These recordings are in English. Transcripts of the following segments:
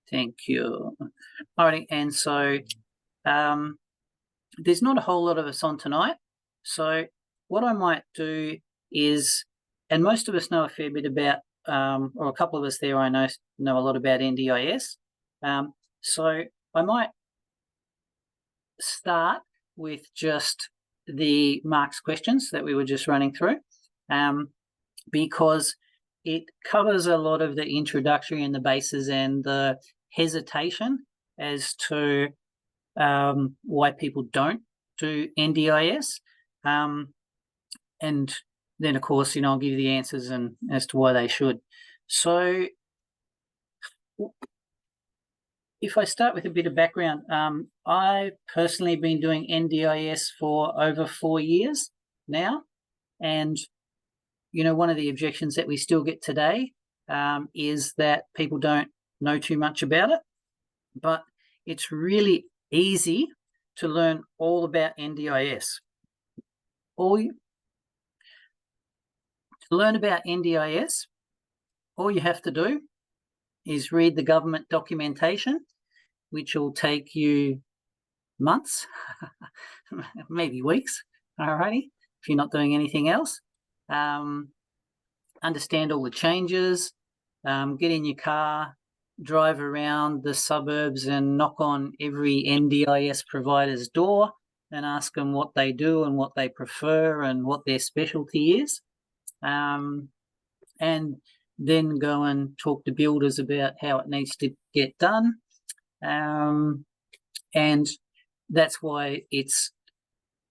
Thank you. All right, and so there's not a whole lot of us on tonight. So what I might do is, and most of us know a fair bit about, or a couple of us there I know a lot about NDIS. So I might start with just the Mark's questions that we were just running through, because it covers a lot of the introductory and the bases and the hesitation as to why people don't do NDIS. And then, of course, I'll give you the answers and as to why they should. So if I start with a bit of background, I've personally been doing NDIS for over 4 years now. And, one of the objections that we still get today is that people don't know too much about it. But it's really easy to learn all about NDIS. To learn about NDIS, all you have to do is read the government documentation, which will take you months, maybe weeks, alrighty, if you're not doing anything else. Understand all the changes, get in your car, drive around the suburbs and knock on every NDIS provider's door and ask them what they do and what they prefer and what their specialty is. And then go and talk to builders about how it needs to get done. And that's why it's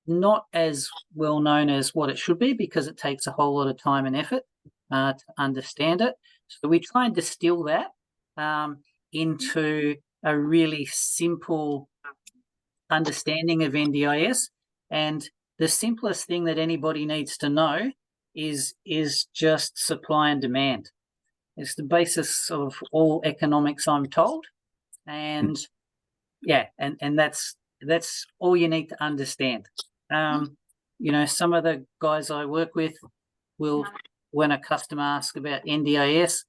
not as well known as what it should be, because it takes a whole lot of time and effort to understand it. So we try and distill that into a really simple understanding of NDIS. And the simplest thing that anybody needs to know is just supply and demand. It's the basis of all economics, I'm told. And and that's all you need to understand. Some of the guys I work with will, when a customer asks about NDIS,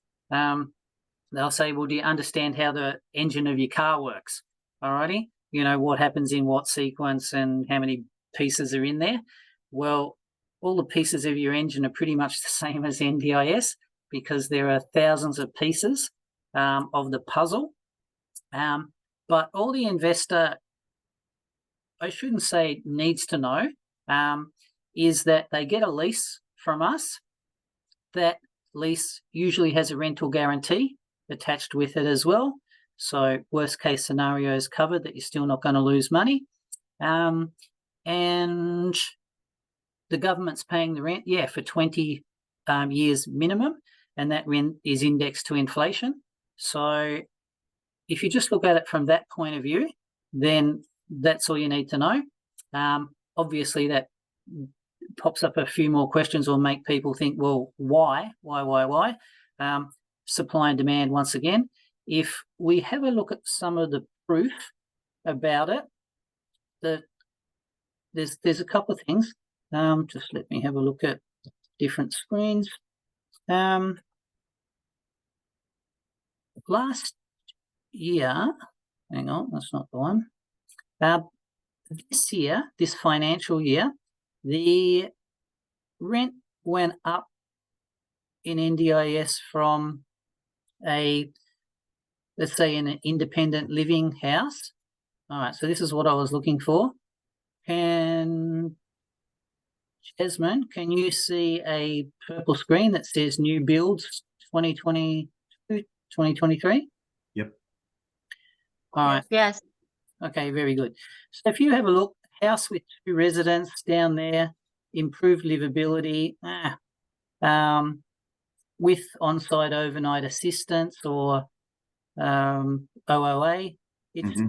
they'll say, well, do you understand how the engine of your car works? Alrighty, what happens in what sequence and how many pieces are in there. Well, all the pieces of your engine are pretty much the same as NDIS, because there are thousands of pieces of the puzzle. But all the investor, I shouldn't say needs to know, is that they get a lease from us. That lease usually has a rental guarantee attached with it as well. So worst case scenario is covered, that you're still not going to lose money. And the government's paying the rent, for 20 years minimum, and that rent is indexed to inflation. So if you just look at it from that point of view, then that's all you need to know. Obviously, that pops up a few more questions or make people think, well, why? Supply and demand, once again. If we have a look at some of the proof about it, there's a couple of things. Just let me have a look at different screens. Last year, hang on, that's not the one. This year, this financial year, the rent went up in NDIS from let's say, an independent living house. All right, so this is what I was looking for. Jasmine, can you see a purple screen that says new builds 2022, 2023? Yep. All right. Yes. Okay, very good. So if you have a look, house with 2 residents down there, improved livability, with on-site overnight assistance or OOA, it's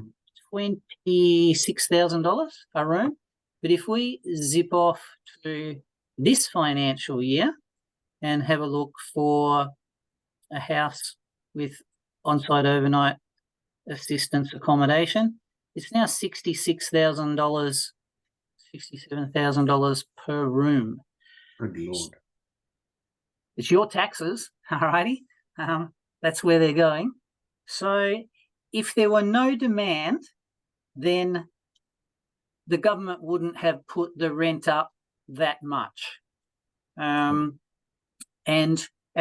$26,000 a room. But if we zip off to this financial year and have a look for a house with on-site overnight assistance accommodation, it's now $66,000, $67,000 per room. Good Lord. It's your taxes, all righty. That's where they're going. So if there were no demand, then the government wouldn't have put the rent up that much. And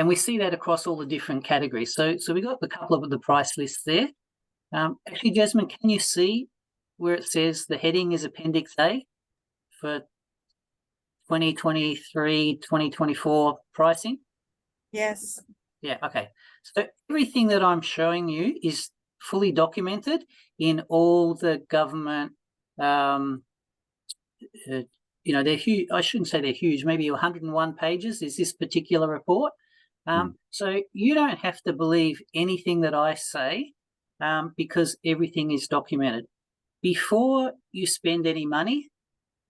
we see that across all the different categories. So we got a couple of the price lists there. Actually, Jasmine, can you see where it says the heading is Appendix A for 2023, 2024 pricing? Yes. Yeah, okay. So everything that I'm showing you is fully documented in all the government, they're huge. I shouldn't say they're huge, maybe 101 pages is this particular report. So you don't have to believe anything that I say because everything is documented. Before you spend any money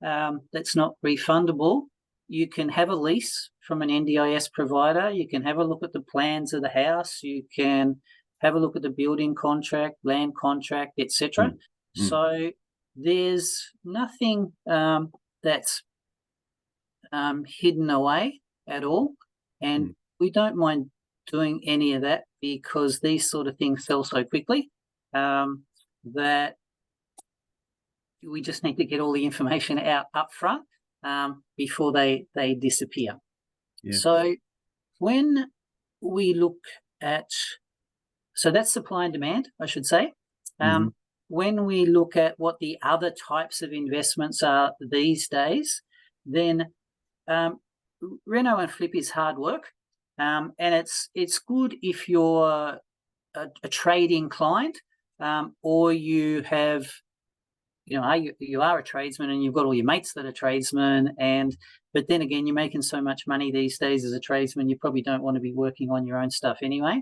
that's not refundable, you can have a lease from an NDIS provider. You can have a look at the plans of the house. You can have a look at the building contract, land contract, etc. So there's nothing that's hidden away at all. And we don't mind doing any of that because these sort of things sell so quickly that we just need to get all the information out up front before they disappear. Yeah. So when we look at, so that's supply and demand, I should say. When we look at what the other types of investments are these days, then reno and flip is hard work, and it's good if you're a trading client or you have, you are a tradesman and you've got all your mates that are tradesmen, but then again, you're making so much money these days as a tradesman, you probably don't want to be working on your own stuff anyway.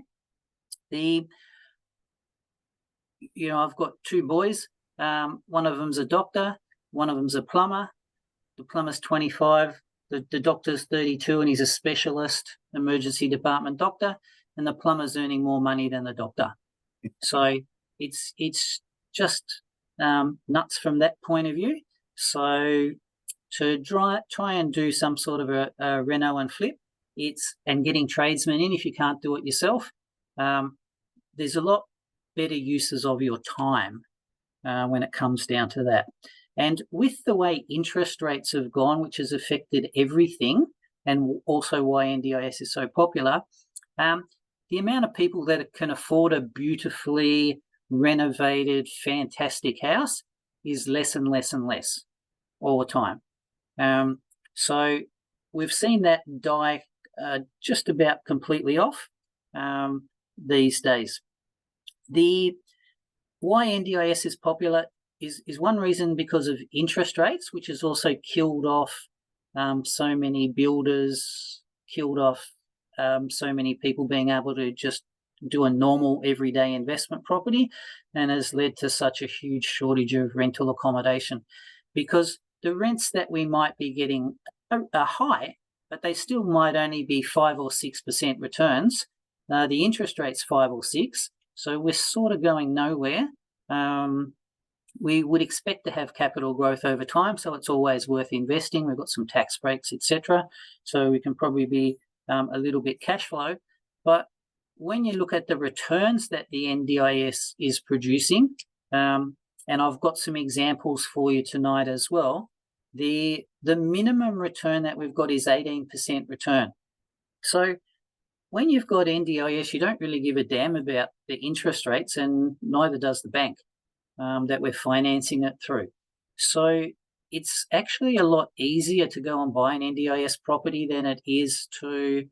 I've got two boys. One of them's a doctor, one of them's a plumber. The plumber's 25, the doctor's 32, and he's a specialist emergency department doctor, and the plumber's earning more money than the doctor. So it's just nuts from that point of view. So to try and do some sort of a reno and flip, and getting tradesmen in if you can't do it yourself, there's a lot better uses of your time when it comes down to that. And with the way interest rates have gone, which has affected everything, and also why NDIS is so popular, the amount of people that can afford a beautifully renovated, fantastic house is less and less and less all the time. So we've seen that die just about completely off these days. Why NDIS is popular is one reason because of interest rates, which has also killed off so many builders, killed off so many people being able to just do a normal everyday investment property, and has led to such a huge shortage of rental accommodation, because the rents that we might be getting are high, but they still might only be 5 or 6% returns. The interest rate's 5 or 6, so we're sort of going nowhere. We would expect to have capital growth over time, so it's always worth investing. We've got some tax breaks, etc., so we can probably be a little bit cash flow. But when you look at the returns that the NDIS is producing, and I've got some examples for you tonight as well, the minimum return that we've got is 18% return. So when you've got NDIS, you don't really give a damn about the interest rates, and neither does the bank that we're financing it through. So it's actually a lot easier to go and buy an NDIS property than it is to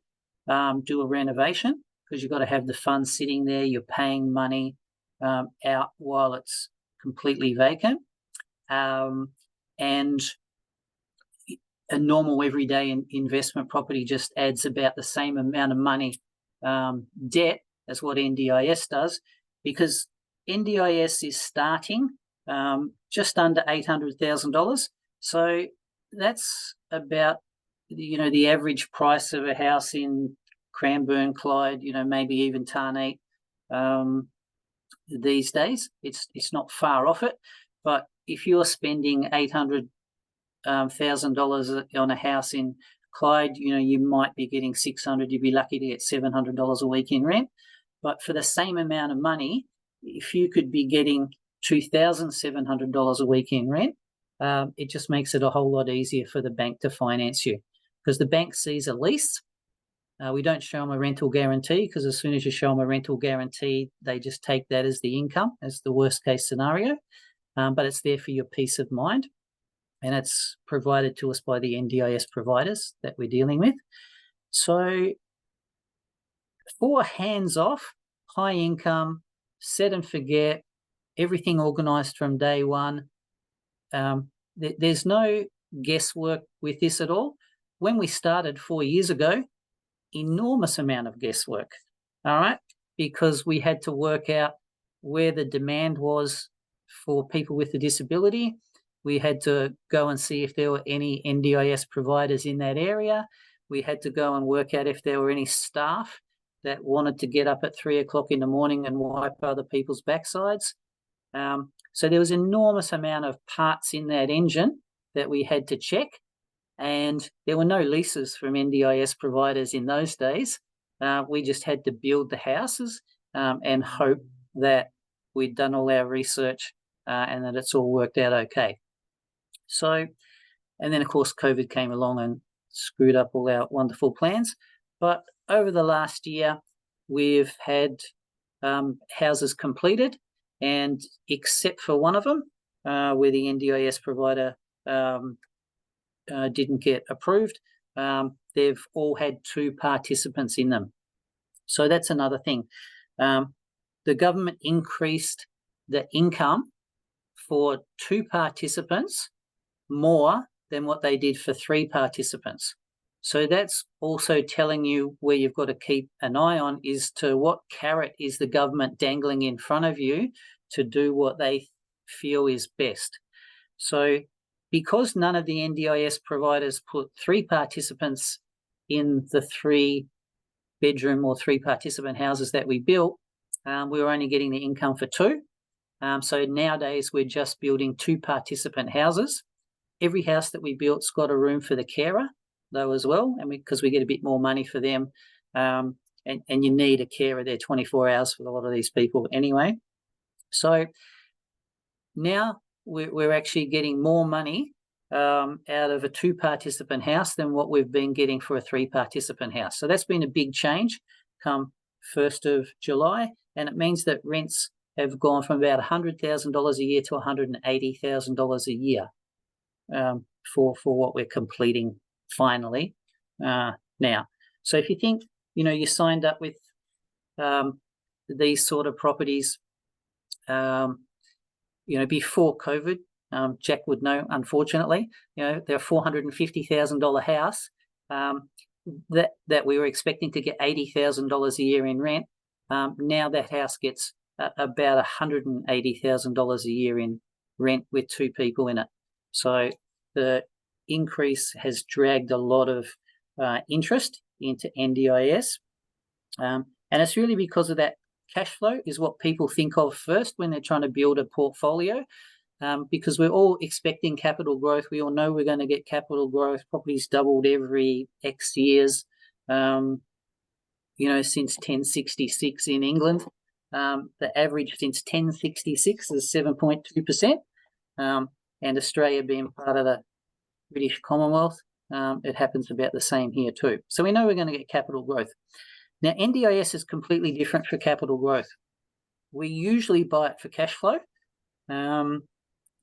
do a renovation, because you've got to have the funds sitting there. You're paying money out while it's completely vacant. And a normal everyday investment property just adds about the same amount of money debt as what NDIS does, because NDIS is starting just under $800,000. So that's about, the average price of a house in Cranbourne, Clyde, maybe even Tarneit these days. It's not far off it. But if you're spending $800,000 on a house in Clyde, you might be getting $600. You'd be lucky to get $700 a week in rent. But for the same amount of money, if you could be getting $2,700 a week in rent, it just makes it a whole lot easier for the bank to finance you, because the bank sees a lease. We don't show them a rental guarantee, because as soon as you show them a rental guarantee, they just take that as the income, as the worst case scenario. But it's there for your peace of mind, and it's provided to us by the NDIS providers that we're dealing with. So for hands-off, high income, set and forget, everything organised from day one, there's no guesswork with this at all. When we started 4 years ago, enormous amount of guesswork, all right, because we had to work out where the demand was for people with a disability. We had to go and see if there were any NDIS providers in that area. We had to go and work out if there were any staff that wanted to get up at 3 o'clock in the morning and wipe other people's backsides. So there was an enormous amount of parts in that engine that we had to check, and there were no leases from NDIS providers in those days. We just had to build the houses and hope that we'd done all our research and that it's all worked out okay. So, and then of course COVID came along and screwed up all our wonderful plans. But over the last year, we've had houses completed, and except for one of them, where the NDIS provider didn't get approved, they've all had 2 participants in them. So that's another thing. The government increased the income for 2 participants more than what they did for 3 participants. So that's also telling you where you've got to keep an eye on, is to what carrot is the government dangling in front of you to do what they feel is best. So because none of the NDIS providers put 3 participants in the 3-bedroom or 3-participant houses that we built, we were only getting the income for 2. So nowadays we're just building 2-participant houses. Every house that we built's got a room for the carer, though, as well, and because we get a bit more money for them, and you need a carer there 24 hours for a lot of these people anyway. So now we're actually getting more money out of a 2-participant house than what we've been getting for a 3-participant house. So that's been a big change come 1st of July, and it means that rents have gone from about $100,000 a year to $180,000 a year for what we're completing finally now. So if you think, you signed up with these sort of properties, before COVID, Jack would know, unfortunately, they're a $450,000 house that we were expecting to get $80,000 a year in rent. Now that house gets about $180,000 a year in rent with 2 people in it. So the increase has dragged a lot of interest into NDIS, and it's really because of that. Cash flow is what people think of first when they're trying to build a portfolio, because we're all expecting capital growth. We all know we're going to get capital growth. Properties doubled every X years, since 1066 in England. The average since 1066 is 7.2%, and Australia being part of the British Commonwealth, it happens about the same here too. So we know we're going to get capital growth. Now, NDIS is completely different for capital growth. We usually buy it for cash flow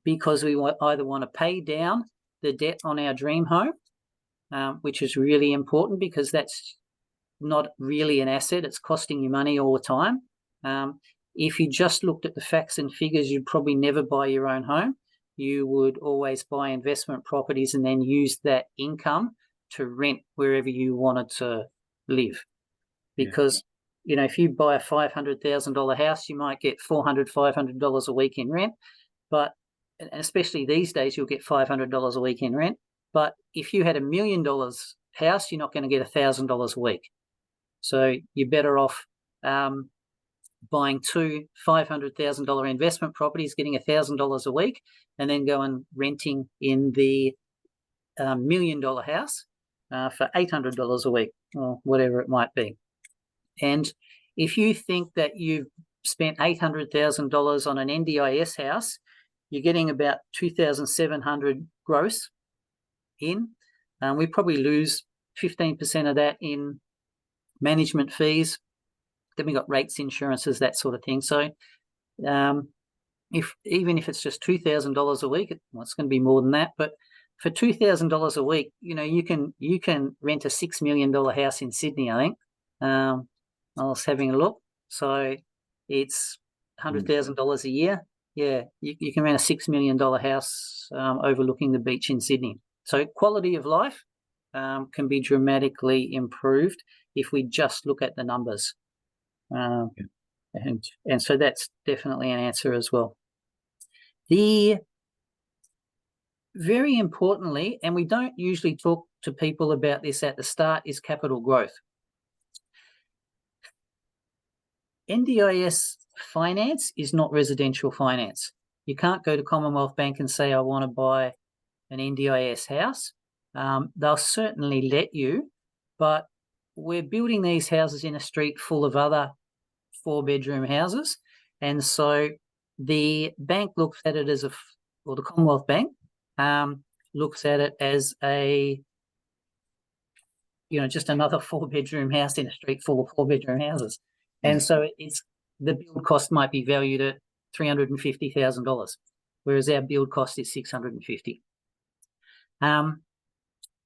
because we either want to pay down the debt on our dream home, which is really important because that's not really an asset. It's costing you money all the time. If you just looked at the facts and figures, you'd probably never buy your own home. You would always buy investment properties and then use that income to rent wherever you wanted to live. Because, if you buy a $500,000 house, you might get $500 a week in rent. But, and especially these days, you'll get $500 a week in rent. But if you had $1 million house, you're not going to get $1,000 a week. So you're better off buying 2 $500,000 investment properties, getting $1,000 a week, and then go and renting in the $1 million house for $800 a week, or whatever it might be. And if you think that you've spent $800,000 on an NDIS house, you're getting about 2,700 gross in. We probably lose 15% of that in management fees. Then we got rates, insurances, that sort of thing. So even if it's just $2,000 a week, well, it's going to be more than that. But for $2,000 a week, you can rent a $6 million house in Sydney, I think. I was having a look. So it's $100,000 a year. Yeah, you can rent a $6 million house overlooking the beach in Sydney. So quality of life can be dramatically improved if we just look at the numbers. And so that's definitely an answer as well. Very importantly, and we don't usually talk to people about this at the start, is capital growth. NDIS finance is not residential finance. You can't go to Commonwealth Bank and say, I want to buy an NDIS house. They'll certainly let you, but we're building these houses in a street full of other 4-bedroom houses. And so the bank looks at it as or the Commonwealth Bank looks at it as just another 4-bedroom house in a street full of 4-bedroom houses. And so the build cost might be valued at $350,000, whereas our build cost is $650,000.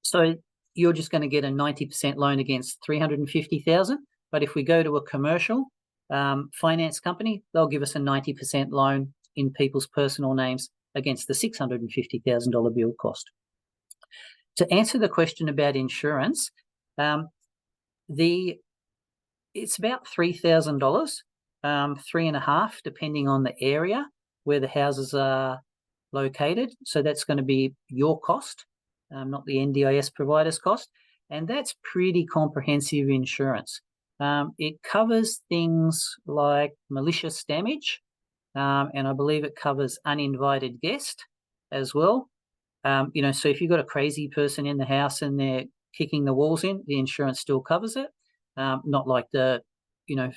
So you're just going to get a 90% loan against $350,000. But if we go to a commercial finance company, they'll give us a 90% loan in people's personal names against the $650,000 build cost. To answer the question about insurance, it's about $3,000, $3,500, depending on the area where the houses are located. So that's going to be your cost, not the NDIS provider's cost. And that's pretty comprehensive insurance. It covers things like malicious damage, and I believe it covers uninvited guest as well. So if you've got a crazy person in the house and they're kicking the walls in, the insurance still covers it. Not like the, $1,000,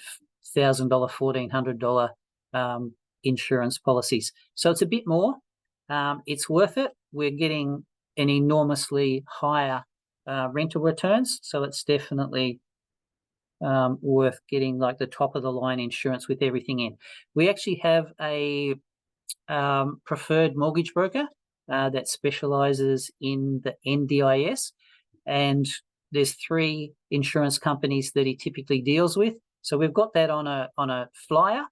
$1,400 insurance policies. So it's a bit more. It's worth it. We're getting an enormously higher rental returns, so it's definitely worth getting like the top of the line insurance with everything in. We actually have a preferred mortgage broker that specialises in the NDIS, and there's 3 insurance companies that he typically deals with. So we've got that on a flyer.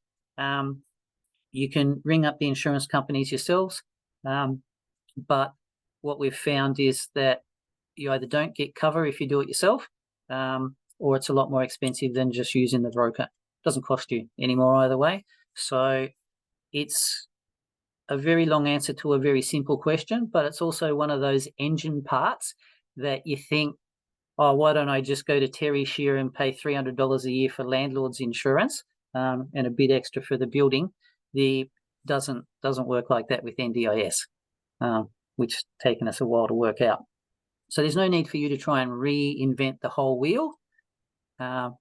You can ring up the insurance companies yourselves, but what we've found is that you either don't get cover if you do it yourself, or it's a lot more expensive than just using the broker. It doesn't cost you any more either way. So it's a very long answer to a very simple question, but it's also one of those engine parts that you think, oh, why don't I just go to Terry Shear and pay $300 a year for landlord's insurance and a bit extra for the building? Doesn't work like that with NDIS, which has taken us a while to work out. So there's no need for you to try and reinvent the whole wheel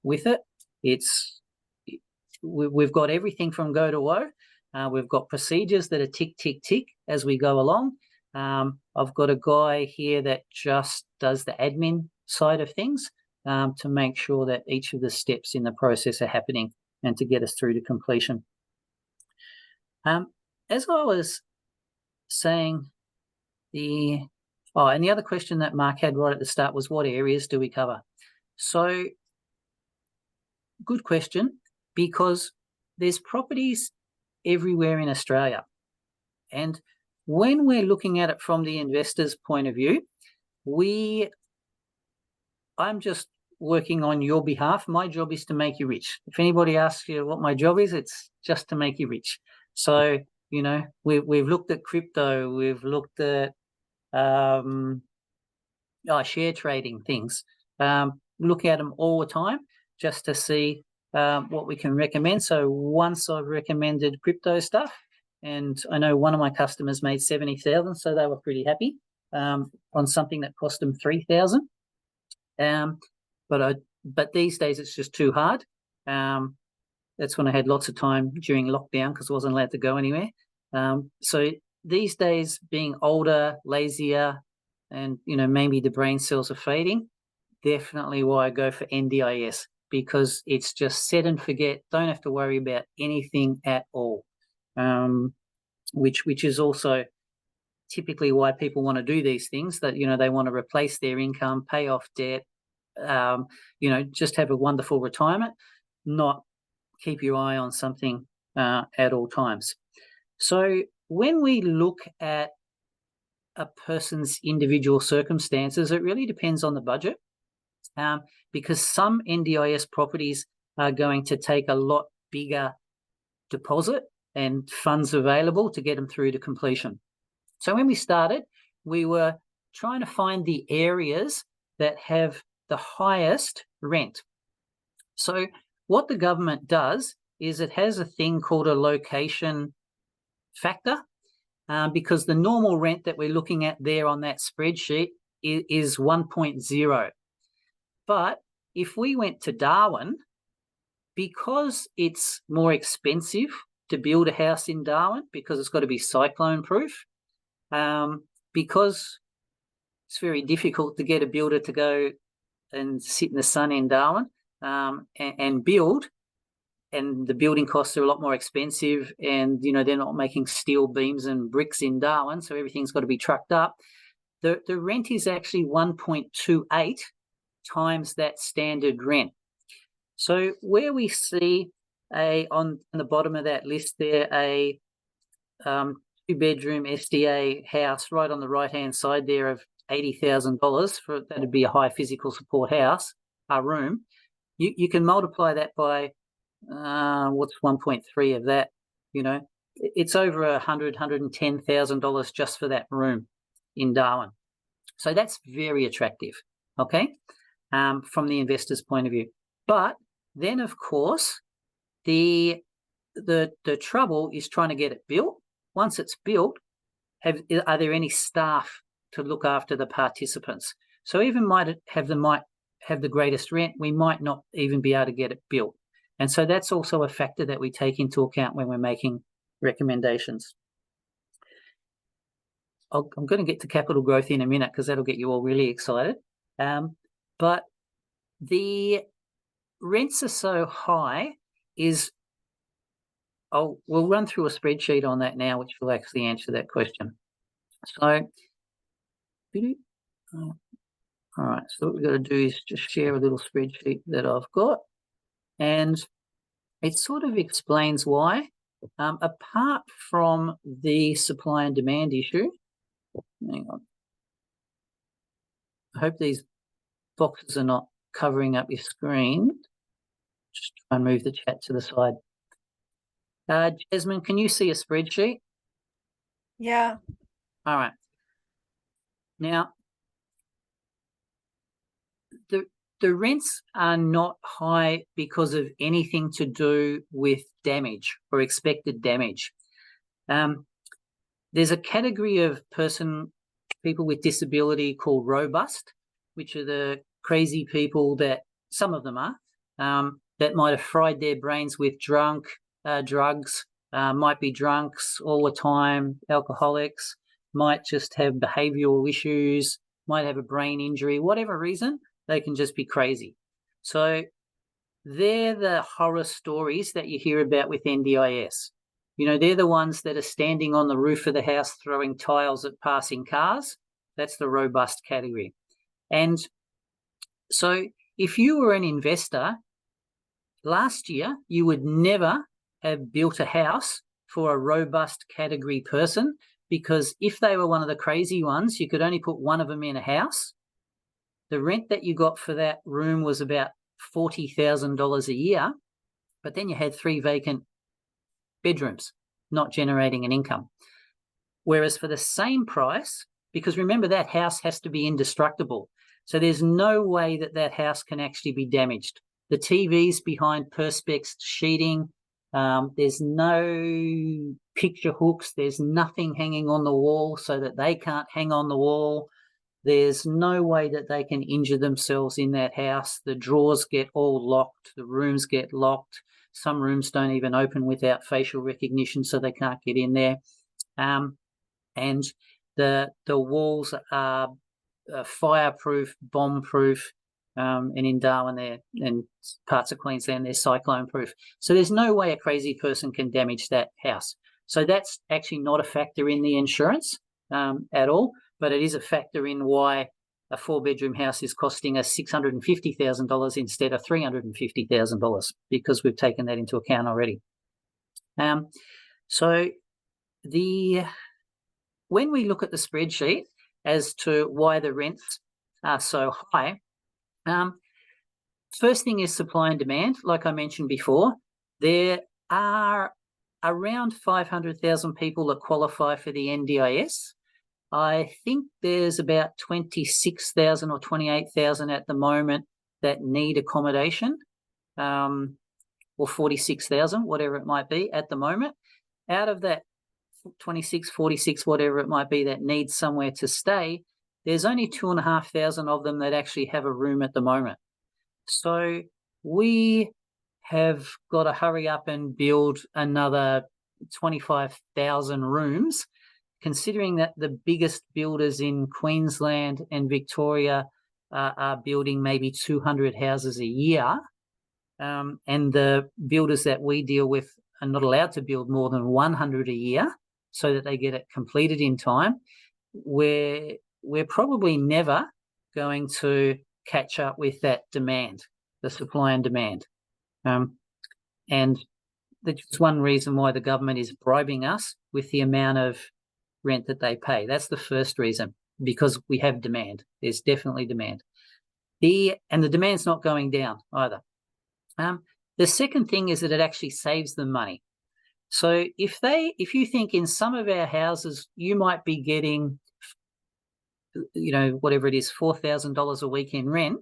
with it. We've got everything from go to woe. We've got procedures that are tick, tick, tick as we go along. I've got a guy here that just does the admin side of things to make sure that each of the steps in the process are happening and to get us through to completion. As I was saying, and the other question that Mark had right at the start was, what areas do we cover? So, good question, because there's properties everywhere in Australia. And when we're looking at it from the investor's point of view, I'm just working on your behalf. My job is to make you rich. If anybody asks you what my job is, it's just to make you rich. So, we've looked at crypto, we've looked at share trading things. Look at them all the time just to see what we can recommend. So once I've recommended crypto stuff, and I know one of my customers made $70,000, so they were pretty happy on something that cost them $3,000. But these days it's just too hard. That's when I had lots of time during lockdown because I wasn't allowed to go anywhere. So these days, being older, lazier, and maybe the brain cells are fading, definitely why I go for NDIS, because it's just set and forget. Don't have to worry about anything at all, which is also typically why people want to do these things, that they want to replace their income, pay off debt, just have a wonderful retirement, not keep your eye on something at all times. So when we look at a person's individual circumstances, it really depends on the budget, because some NDIS properties are going to take a lot bigger deposit and funds available to get them through to completion. So when we started, we were trying to find the areas that have the highest rent. So what the government does is it has a thing called a location factor, because the normal rent that we're looking at there on that spreadsheet is 1.0. But if we went to Darwin, because it's more expensive to build a house in Darwin, because it's got to be cyclone proof, because it's very difficult to get a builder to go and sit in the sun in Darwin and build, and the building costs are a lot more expensive, and they're not making steel beams and bricks in Darwin, so everything's got to be trucked up. The rent is actually 1.28 times that standard rent. So where we see on the bottom of that list there, a 2-bedroom SDA house right on the right-hand side there of $80,000, for that'd be a high physical support house, a room. You can multiply that by what's 1.3 of that? It's over $110,000 just for that room in Darwin. So that's very attractive, okay, from the investor's point of view. But then, of course, the trouble is trying to get it built. Once it's built, are there any staff to look after the participants? So even might have the greatest rent, we might not even be able to get it built. And so that's also a factor that we take into account when we're making recommendations. I'm going to get to capital growth in a minute because that'll get you all really excited. But the rents are so high we'll run through a spreadsheet on that now, which will actually answer that question. So, all right, so what we've got to do is just share a little spreadsheet that I've got, and it sort of explains why, apart from the supply and demand issue. Hang on. I hope these boxes are not covering up your screen. Just try and move the chat to the side. Jasmine, can you see a spreadsheet? Yeah. All right. Now, the rents are not high because of anything to do with damage or expected damage. There's a category of people with disability called robust, which are the crazy people that some of them are, that might have fried their brains with drugs, might be drunks all the time, alcoholics, might just have behavioural issues, might have a brain injury, whatever reason, they can just be crazy. So they're the horror stories that you hear about with NDIS. They're the ones that are standing on the roof of the house throwing tiles at passing cars. That's the robust category. And so if you were an investor, last year you would never have built a house for a robust category person, because if they were one of the crazy ones, you could only put one of them in a house. The rent that you got for that room was about $40,000 a year, but then you had 3 vacant bedrooms, not generating an income. Whereas for the same price, because remember that house has to be indestructible, so there's no way that house can actually be damaged. The TV's behind perspex sheeting, there's no picture hooks, there's nothing hanging on the wall so that they can't hang on the wall. There's no way that they can injure themselves in that house. The drawers get all locked, the rooms get locked. Some rooms don't even open without facial recognition, so they can't get in there. And the walls are fireproof, bomb-proof, and in Darwin and parts of Queensland, they're cyclone-proof. So there's no way a crazy person can damage that house. So that's actually not a factor in the insurance at all, but it is a factor in why a 4-bedroom house is costing us $650,000 instead of $350,000, because we've taken that into account already. So when we look at the spreadsheet as to why the rents are so high, first thing is supply and demand. Like I mentioned before, there are around 500,000 people that qualify for the NDIS. I think there's about 26,000 or 28,000 at the moment that need accommodation, or 46,000, whatever it might be at the moment. Out of that 26, 46, whatever it might be, that needs somewhere to stay, there's only 2,500 of them that actually have a room at the moment. So we have got to hurry up and build another 25,000 rooms, considering that the biggest builders in Queensland and Victoria are building maybe 200 houses a year, and the builders that we deal with are not allowed to build more than 100 a year so that they get it completed in time. We're probably never going to catch up with that demand, the supply and demand. And that's one reason why the government is bribing us with the amount of rent that they pay. That's the first reason, because we have demand. There's definitely demand. And the demand's not going down either. The second thing is that it actually saves them money. So if you think in some of our houses you might be getting, whatever it is, $4,000 a week in rent,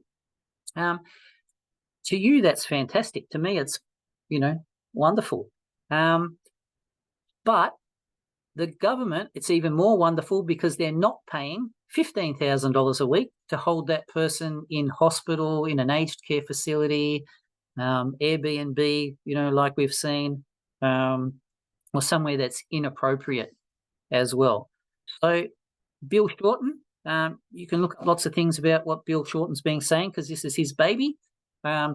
to you that's fantastic. To me, it's wonderful. But the government, it's even more wonderful because they're not paying $15,000 a week to hold that person in hospital, in an aged care facility, Airbnb, like we've seen, or somewhere that's inappropriate as well. So Bill Shorten, you can look at lots of things about what Bill Shorten's been saying, because this is his baby.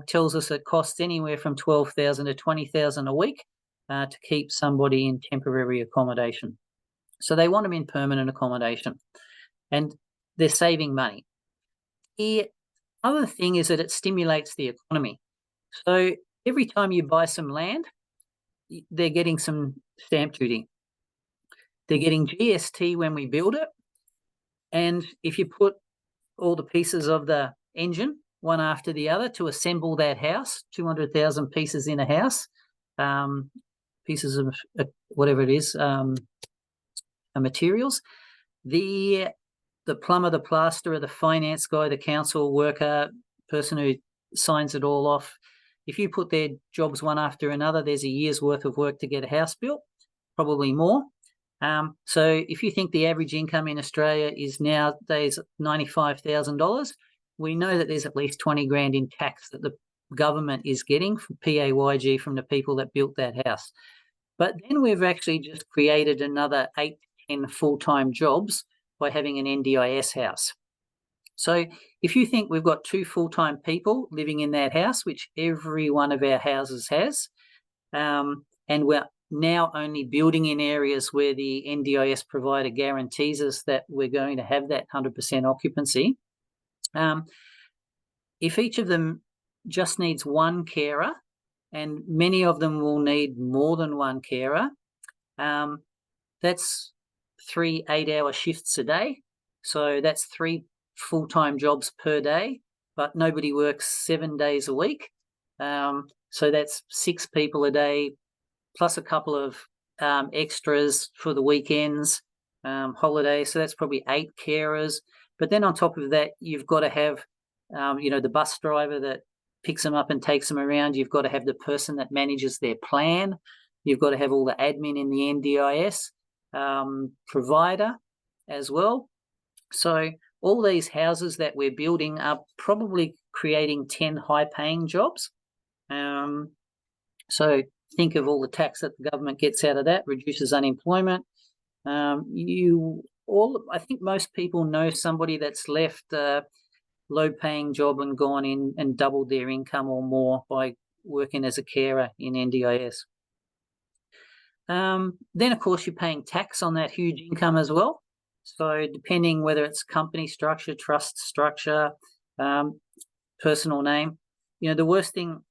Tells us it costs anywhere from $12,000 to $20,000 a week to keep somebody in temporary accommodation. So they want them in permanent accommodation, and they're saving money. The other thing is that it stimulates the economy. So every time you buy some land, they're getting some stamp duty. They're getting GST when we build it. And if you put all the pieces of the engine, one after the other, to assemble that house, 200,000 pieces in a house, pieces of whatever it is, materials, the plumber, the plasterer, the finance guy, the council worker, person who signs it all off, if you put their jobs one after another, there's a year's worth of work to get a house built, probably more. So if you think the average income in Australia is nowadays $95,000, we know that there's at least 20 grand in tax that the government is getting from PAYG from the people that built that house. But then we've actually just created another 8 to 10 full-time jobs by having an NDIS house. So if you think we've got 2 full-time people living in that house, which every one of our houses has, and we're now only building in areas where the NDIS provider guarantees us that we're going to have that 100% occupancy, if each of them just needs one carer, and many of them will need more than one carer, that's 3 8-hour shifts a day. So that's 3 full-time jobs per day, but nobody works 7 days a week. So that's 6 people a day, plus a couple of extras for the weekends, holidays. So that's probably 8 carers. But then on top of that, you've got to have, the bus driver that picks them up and takes them around. You've got to have the person that manages their plan. You've got to have all the admin in the NDIS provider as well. So all these houses that we're building are probably creating 10 high-paying jobs. So think of all the tax that the government gets out of that, reduces unemployment. I think most people know somebody that's left a low-paying job and gone in and doubled their income or more by working as a carer in NDIS. Then, of course, you're paying tax on that huge income as well. So depending whether it's company structure, trust structure, personal name, the worst thing,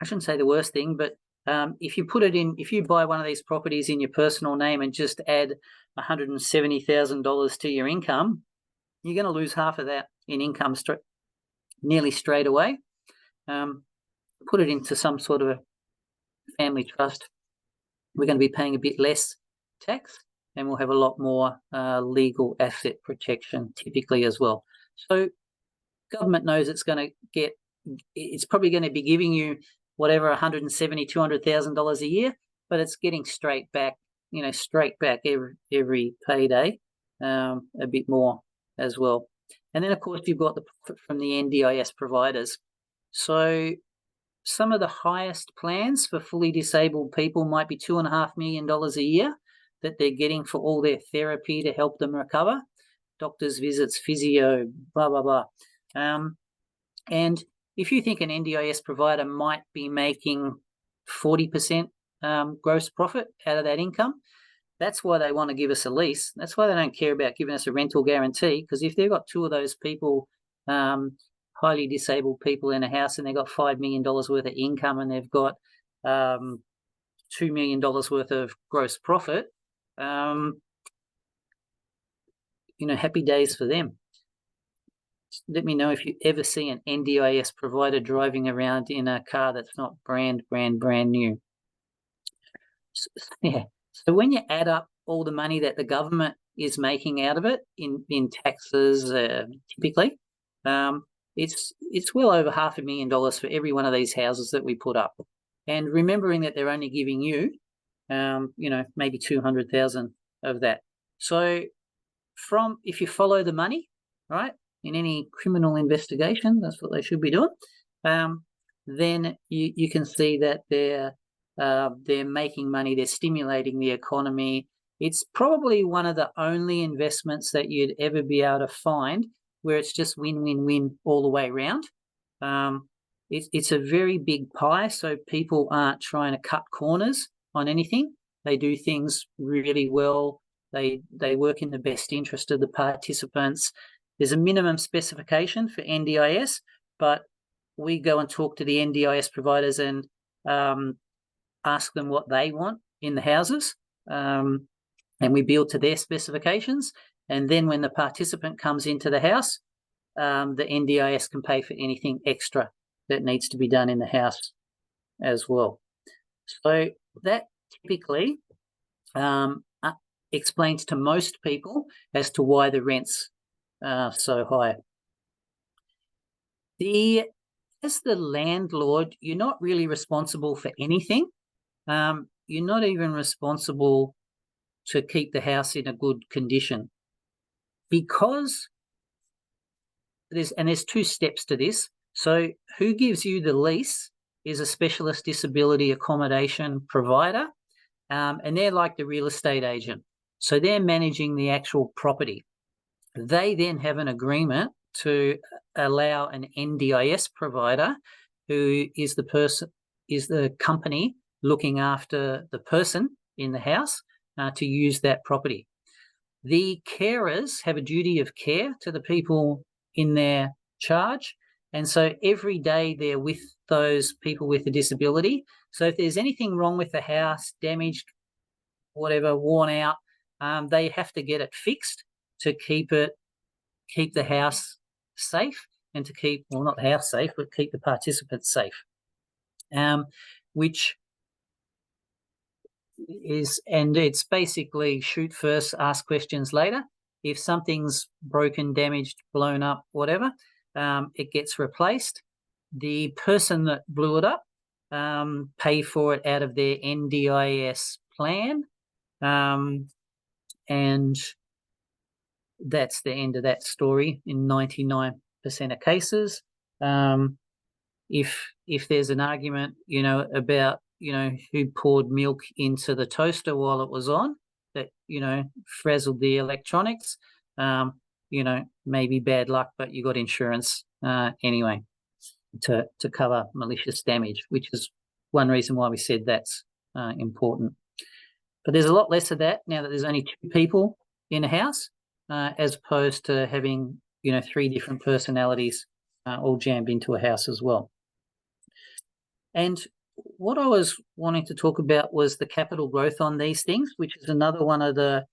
I shouldn't say the worst thing, but if you buy one of these properties in your personal name and just add $170,000 to your income, you're going to lose half of that in income nearly straight away. Put it into some sort of a family trust, we're going to be paying a bit less tax, and we'll have a lot more legal asset protection typically as well. So government knows it's probably going to be giving you whatever $170,000, $200,000 a year, but it's getting straight back every payday, a bit more as well. And then, of course, you've got the profit from the NDIS providers. So some of the highest plans for fully disabled people might be $2.5 million a year that they're getting for all their therapy to help them recover, doctor's visits, physio, blah, blah, blah. And if you think an NDIS provider might be making 40% gross profit out of that income, that's why they want to give us a lease. That's why they don't care about giving us a rental guarantee, because if they've got two of those people, highly disabled people in a house, and they've got $5 million worth of income and they've got $2 million worth of gross profit, happy days for them. Let me know if you ever see an NDIS provider driving around in a car that's not brand new. So when you add up all the money that the government is making out of it in taxes, typically, it's well over $500,000 for every one of these houses that we put up. And remembering that they're only giving you, maybe 200,000 of that. So if you follow the money, right, in any criminal investigation, that's what they should be doing, then you can see that they're making money, they're stimulating the economy. It's probably one of the only investments that you'd ever be able to find where it's just win-win-win all the way around. It's a very big pie, so people aren't trying to cut corners on anything. They do things really well. They work in the best interest of the participants. There's a minimum specification for NDIS, but we go and talk to the NDIS providers and ask them what they want in the houses, and we build to their specifications. And then when the participant comes into the house, the NDIS can pay for anything extra that needs to be done in the house as well. So that typically explains to most people as to why the rent's so high. As the landlord, you're not really responsible for anything. You're not even responsible to keep the house in a good condition, because there's two steps to this. So who gives you the lease is a specialist disability accommodation provider, and they're like the real estate agent. So they're managing the actual property. They then have an agreement to allow an NDIS provider, who is the company looking after the person in the house, to use that property. The carers have a duty of care to the people in their charge, and so every day they're with those people with a disability. So if there's anything wrong with the house, damaged, whatever, worn out, they have to get it fixed to keep the house safe, and to keep, well, not the house safe, but keep the participants safe. Which is, and it's basically shoot first, ask questions later. If something's broken, damaged, blown up, whatever, it gets replaced. The person that blew it up pay for it out of their NDIS plan, and that's the end of that story in 99% of cases. If there's an argument, about who poured milk into the toaster while it was on, that, frazzled the electronics. Maybe bad luck, but you got insurance anyway to cover malicious damage, which is one reason why we said that's important. But there's a lot less of that now that there's only 2 people in a house, as opposed to having, 3 different personalities all jammed into a house as well. And what I was wanting to talk about was the capital growth on these things, which is another one of the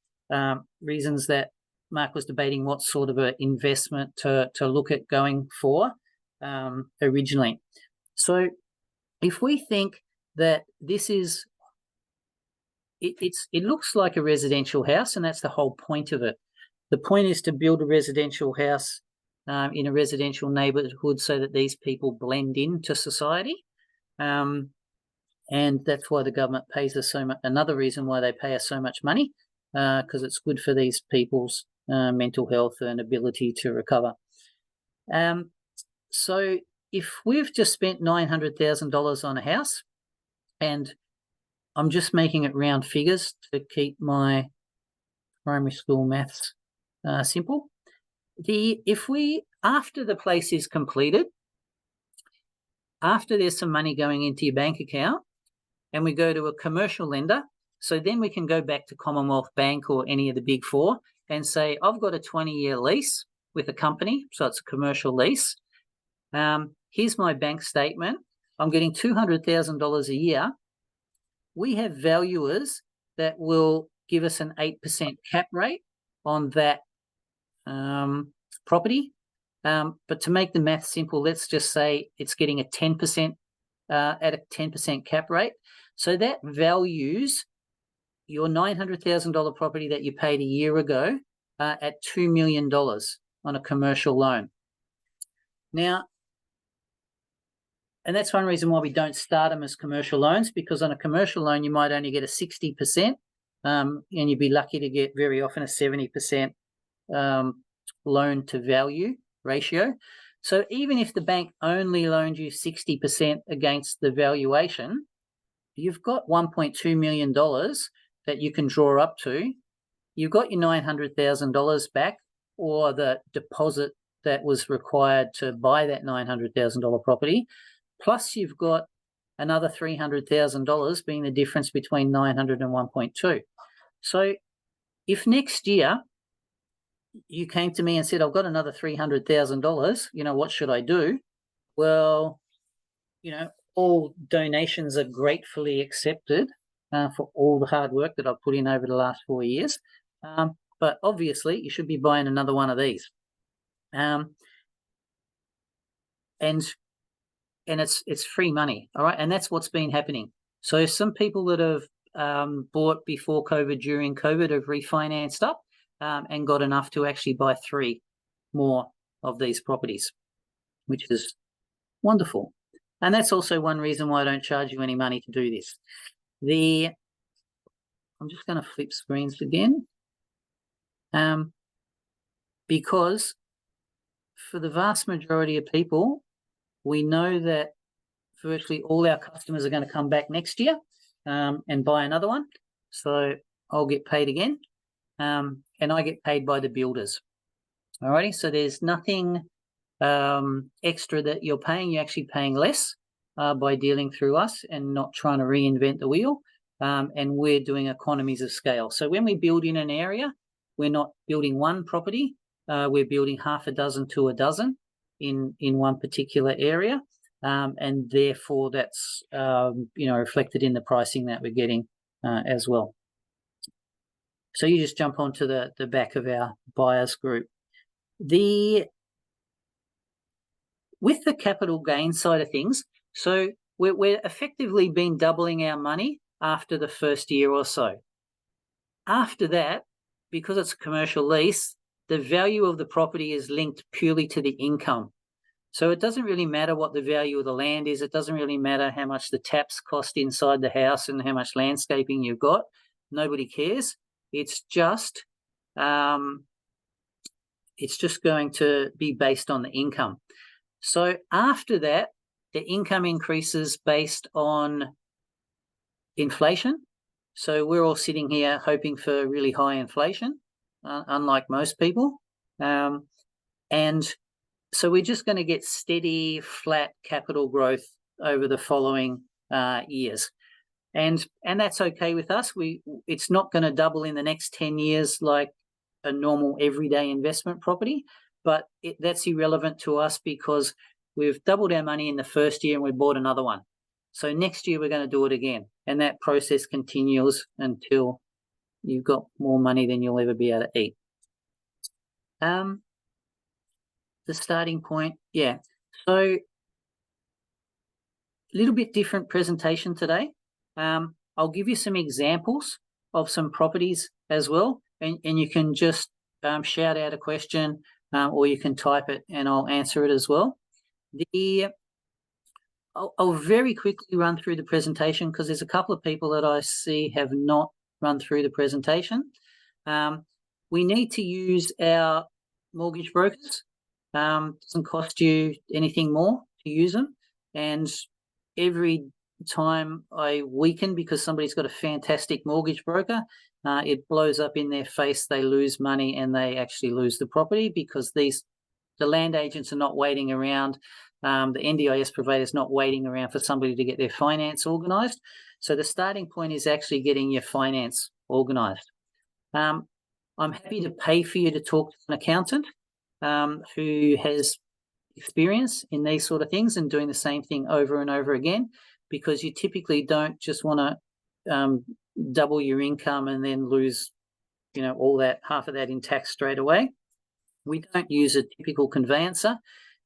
reasons that Mark was debating what sort of an investment to look at going for originally. So if we think that this is, it looks like a residential house, and that's the whole point of it. The point is to build a residential house in a residential neighbourhood so that these people blend into society. And that's why the government pays us so much. Another reason why they pay us so much money, because it's good for these people's mental health and ability to recover. So if we've just spent $900,000 on a house, and I'm just making it round figures to keep my primary school maths simple. After the place is completed, after there's some money going into your bank account, and we go to a commercial lender, so then we can go back to Commonwealth Bank or any of the big 4 and say, I've got a 20-year lease with a company, so it's a commercial lease. Here's my bank statement. I'm getting $200,000 a year. We have valuers that will give us an 8% cap rate on that property. But to make the math simple, let's just say it's getting a 10% at a 10% cap rate. So that values your $900,000 property that you paid a year ago at $2 million on a commercial loan. Now, and that's one reason why we don't start them as commercial loans, because on a commercial loan you might only get a 60%, and you'd be lucky to get very often a 70% loan to value ratio. So even if the bank only loaned you 60% against the valuation, you've got $1.2 million that you can draw up to. You've got your $900,000 back, or the deposit that was required to buy that $900,000 property, plus you've got another $300,000 being the difference between 900 and 1.2. So if next year you came to me and said, I've got another $300,000, what should I do? Well, all donations are gratefully accepted for all the hard work that I've put in over the last 4 years. But obviously you should be buying another one of these. And it's free money, all right? And that's what's been happening. So some people that have bought before COVID, during COVID, have refinanced up and got enough to actually buy 3 more of these properties, which is wonderful. And that's also one reason why I don't charge you any money to do this. I'm just going to flip screens again, because for the vast majority of people, we know that virtually all our customers are going to come back next year and buy another one. So I'll get paid again, and I get paid by the builders. Alrighty, so there's nothing extra that you're paying. You're actually paying less by dealing through us and not trying to reinvent the wheel. And we're doing economies of scale. So when we build in an area, we're not building one property. We're building half a dozen to a dozen in one particular area. And therefore that's, reflected in the pricing that we're getting as well. So you just jump onto the back of our buyers group. With the capital gain side of things, so we're effectively been doubling our money after the first year or so. After that, because it's a commercial lease, the value of the property is linked purely to the income. So it doesn't really matter what the value of the land is. It doesn't really matter how much the taps cost inside the house and how much landscaping you've got. Nobody cares. It's just going to be based on the income. So after that, the income increases based on inflation. So we're all sitting here hoping for really high inflation, unlike most people. And so we're just going to get steady, flat capital growth over the following years. And that's okay with us. It's not going to double in the next 10 years like a normal everyday investment property, but that's irrelevant to us because we've doubled our money in the first year and we bought another one. So next year we're going to do it again. And that process continues until you've got more money than you'll ever be able to eat. The starting point, yeah. So a little bit different presentation today. I'll give you some examples of some properties as well, and you can just shout out a question or you can type it and I'll answer it as well. I'll very quickly run through the presentation because there's a couple of people that I see have not run through the presentation. We need to use our mortgage brokers. Doesn't cost you anything more to use them. And every time I weaken because somebody's got a fantastic mortgage broker, it blows up in their face. They lose money and they actually lose the property because the land agents are not waiting around. The NDIS provider is not waiting around for somebody to get their finance organised. So the starting point is actually getting your finance organised. I'm happy to pay for you to talk to an accountant who has experience in these sort of things and doing the same thing over and over again, because you typically don't just want to double your income and then lose, all that, half of that in tax straight away. We don't use a typical conveyancer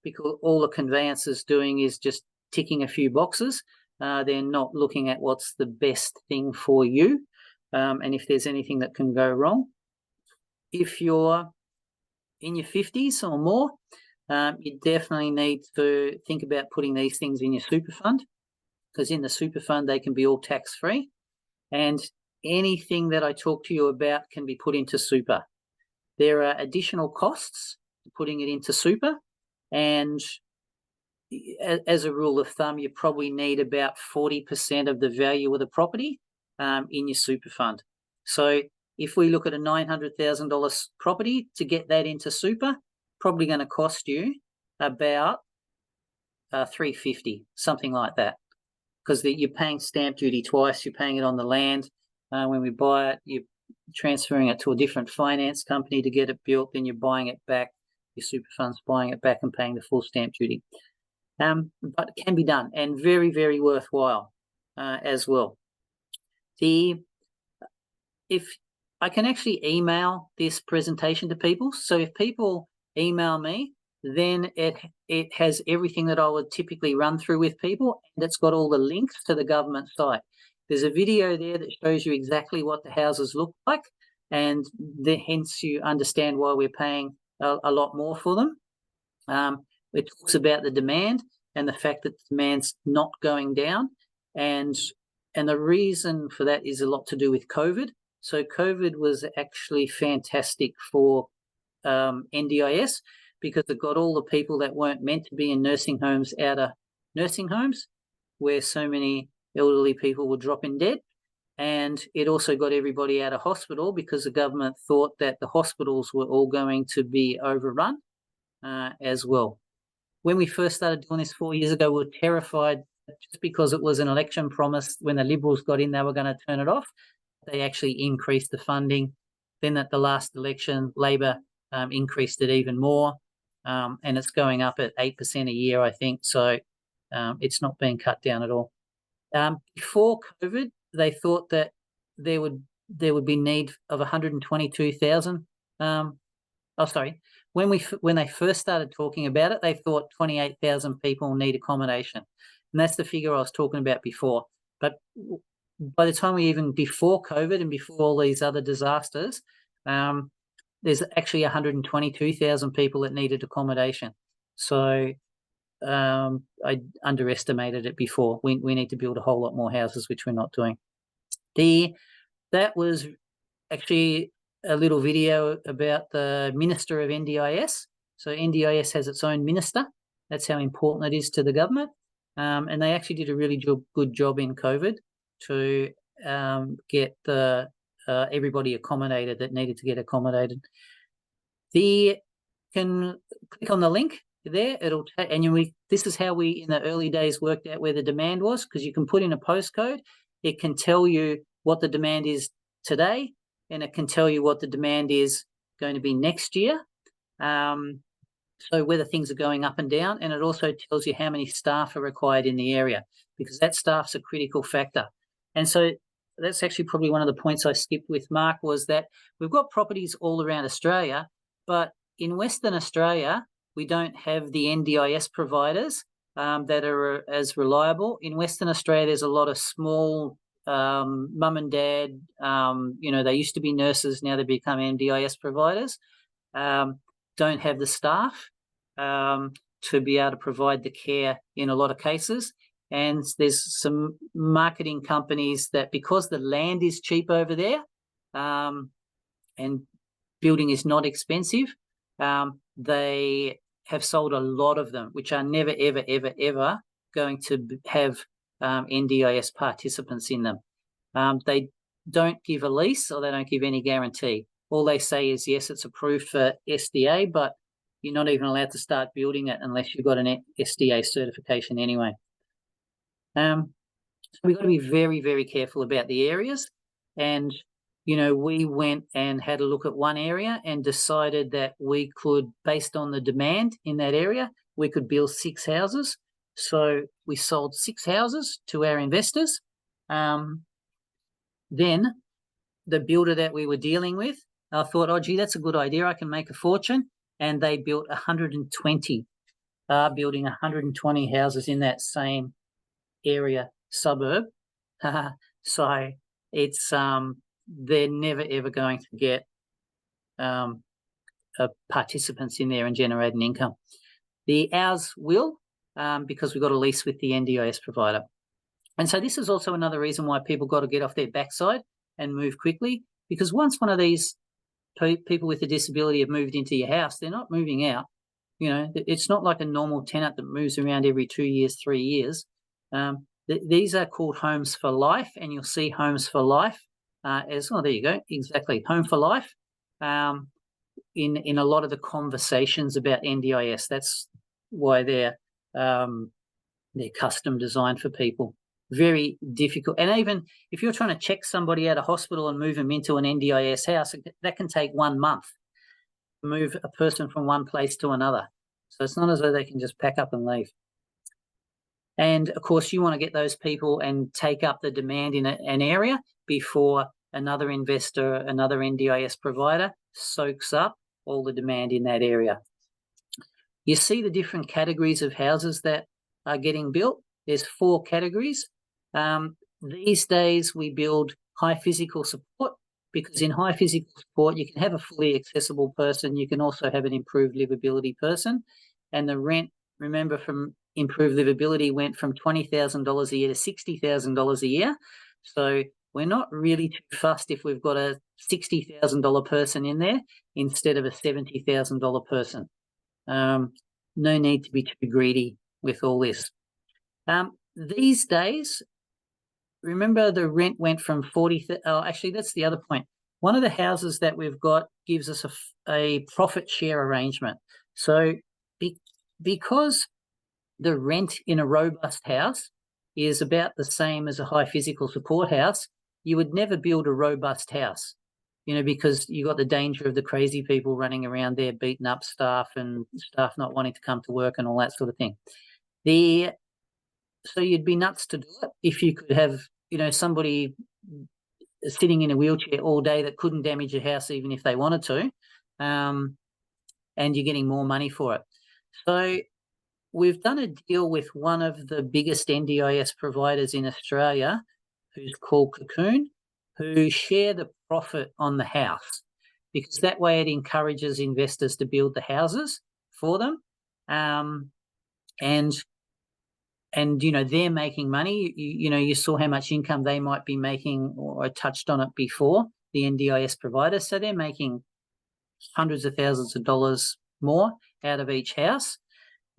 because all the conveyancer's doing is just ticking a few boxes. They're not looking at what's the best thing for you and if there's anything that can go wrong. If you're in your 50s or more, you definitely need to think about putting these things in your super fund, because in the super fund they can be all tax-free, and anything that I talk to you about can be put into super. There are additional costs to putting it into super, and as a rule of thumb, you probably need about 40% of the value of the property in your super fund. So if we look at a $900,000 property, to get that into super, probably going to cost you about $350,000, something like that, because you're paying stamp duty twice. You're paying it on the land when we buy it. You're transferring it to a different finance company to get it built. Then you're buying it back. Your super fund's buying it back and paying the full stamp duty. But it can be done and very, very worthwhile as well. If I can actually email this presentation to people, so if people email me, then it has everything that I would typically run through with people, and it's got all the links to the government site. There's a video there that shows you exactly what the houses look like, and hence you understand why we're paying a lot more for them. It talks about the demand and the fact that the demand's not going down, and the reason for that is a lot to do with COVID. So COVID was actually fantastic for NDIS because it got all the people that weren't meant to be in nursing homes out of nursing homes, where so many elderly people were dropping dead. And it also got everybody out of hospital because the government thought that the hospitals were all going to be overrun as well. When we first started doing this 4 years ago, we were terrified just because it was an election promise. When the Liberals got in, they were going to turn it off. They actually increased the funding. Then at the last election, Labor increased it even more, and it's going up at 8% a year, I think. So it's not being cut down at all. Before COVID, they thought that there would be need of 122,000. When they first started talking about it, they thought 28,000 people need accommodation, and that's the figure I was talking about before. But by the time before COVID and before all these other disasters, there's actually 122,000 people that needed accommodation. So I underestimated it before. We need to build a whole lot more houses, which we're not doing. That was actually a little video about the minister of NDIS. So NDIS has its own minister. That's how important it is to the government. And they actually did a really good job in COVID to get the everybody accommodated that needed to get accommodated. You can click on the link there. It'll this is how we in the early days worked out where the demand was, because you can put in a postcode. It can tell you what the demand is today, and it can tell you what the demand is going to be next year. So whether things are going up and down, and it also tells you how many staff are required in the area, because that staff's a critical factor. And so that's actually probably one of the points I skipped with Mark, was that we've got properties all around Australia, but in Western Australia, we don't have the NDIS providers that are as reliable. In Western Australia, there's a lot of small mum and dad, they used to be nurses, now they become NDIS providers, don't have the staff to be able to provide the care in a lot of cases. And there's some marketing companies that, because the land is cheap over there and building is not expensive, they have sold a lot of them, which are never, ever, ever, ever going to have NDIS participants in them. They don't give a lease, or they don't give any guarantee. All they say is, yes, it's approved for SDA, but you're not even allowed to start building it unless you've got an SDA certification anyway. So we've got to be very, very careful about the areas. And, we went and had a look at one area and decided that we could, based on the demand in that area, we could build 6 houses. So we sold 6 houses to our investors. Then the builder that we were dealing with, I thought, oh, gee, that's a good idea. I can make a fortune. And they built 120, building 120 houses in that same area suburb. So it's they're never ever going to get participants in there and generate an income. Ours will, because we've got a lease with the NDIS provider. And so this is also another reason why people got to get off their backside and move quickly, because once one of these people with a disability have moved into your house, they're not moving out. It's not like a normal tenant that moves around every 2 years, 3 years. These are called homes for life, and you'll see homes for life as well. There you go, exactly, home for life. In a lot of the conversations about NDIS, that's why they're custom designed for people. Very difficult. And even if you're trying to check somebody out of hospital and move them into an NDIS house, that can take 1 month to move a person from one place to another. So it's not as though they can just pack up and leave. And, of course, you want to get those people and take up the demand in an area before another investor, another NDIS provider soaks up all the demand in that area. You see the different categories of houses that are getting built. There's 4 categories. These days we build high physical support, because in high physical support you can have a fully accessible person, you can also have an improved livability person, and the rent, remember, from improved livability went from $20,000 a year to $60,000 a year. So we're not really too fussed if we've got a $60,000 person in there instead of a $70,000 person. No need to be too greedy with all this. These days, remember, the rent went from 40. Actually, that's the other point. One of the houses that we've got gives us a profit share arrangement. So because the rent in a robust house is about the same as a high physical support house, you would never build a robust house, because you got the danger of the crazy people running around there beating up staff and staff not wanting to come to work and all that sort of thing. So you'd be nuts to do it if you could have, somebody sitting in a wheelchair all day that couldn't damage your house even if they wanted to, and you're getting more money for it. So we've done a deal with one of the biggest NDIS providers in Australia, who's called Cocoon, who share the profit on the house, because that way it encourages investors to build the houses for them. And they're making money. You saw how much income they might be making, or I touched on it before, the NDIS provider. So they're making hundreds of thousands of dollars more out of each house.